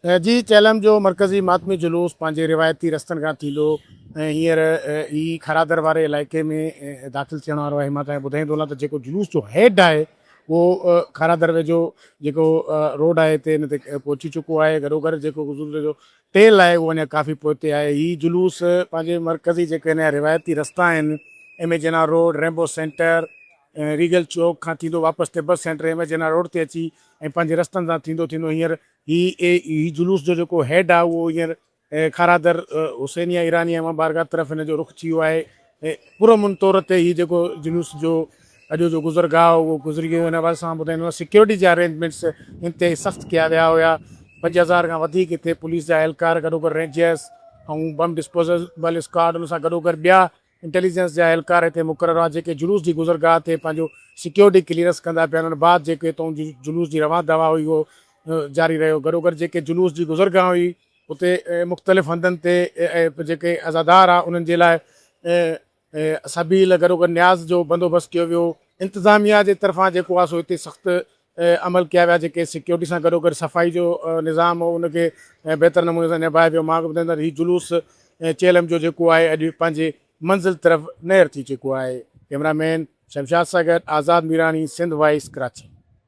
जी चेलम जो मरकज़ी मातमी जुलूस पंहिंजे रिवायती रस्तनि खां थींदो ऐं हींअर ही खरादर वारे इलाइक़े में दाख़िल थियण वारो आहे। मां तव्हांखे ॿुधाईंदो हलां त जेको जुलूस जो हेड आहे उहो खरादर वेझो जेको रोड आहे हिते हिन ते पहुची चुको आहे। गॾोगॾु जेको जुलूस जो टेल आहे उहो अञा काफ़ी पोइते आहे। हीउ जुलूस पंहिंजे मरकज़ी जेके हिन जा रिवायती रस्ता आहिनि, एमेजना रोड, रेम्बो सेंटर, रीगल चौक खां थींदो वापसि तिब्बत सेंटर, एमेजना रोड ते अची ऐं पंहिंजे रस्तनि सां थींदो हींअर ही जुलूस जो जेको हेड आहे उहो हींअर खरादर हुसैनिया ईरानिया मां बारगाह तरफ़ हिन जो रुख़ थी वियो आहे। पुरमुन तौर ते हीउ जेको जुलूस जो अॼु जो गुज़रगाह उहो गुज़री वियो। हिन हवाले सां ॿुधाईंदो सिक्योरिटी जा अरेंजमेंट्स इंतिहाई सख़्तु कया विया हुआ। 5000 खां वधीक हिते पुलिस जा एहलकार, गॾोगॾु रेंजर्स ऐं बम डिस्पोजल स्क्वाड, उन सां गॾोगॾु ॿिया इंटेलिजेंस जा एहलकार हिते मुक़ररु आहे जेके जुलूस जी गुज़रगाह ते पंहिंजो सिक्योरिटी क्लीयरेंस कंदा पिया। उन बाद जेके हितां जी जुलूस जी रवां दवा हुई उहो जारी रहियो। गॾोगॾु जेके जुलूस जी गुज़रगाह हुई उते मुख़्तलिफ़ हंधनि ते जेके अज़ादार आहे उन्हनि जे लाइ सबील गॾोगॾु न्याज़ जो बंदोबस्तु कयो वियो। इंतिज़ामिया जे तरफ़ां जेको आहे सो हिते सख़्तु अमल कया विया। जेके सिक्योरिटी सां गॾोगॾु सफ़ाई जो निज़ाम हो उनखे बहितर नमूने सां निभाए वियो। मां ॿुधाईंदुसि हीउ जुलूस चेलम जो जेको आहे अॼु पंहिंजे मंज़िल तरफ़ नेर थी चुको आहे। कैमरामैन शमशाद सां गॾु आज़ाद मीरानी, सिंध वॉइस, कराची।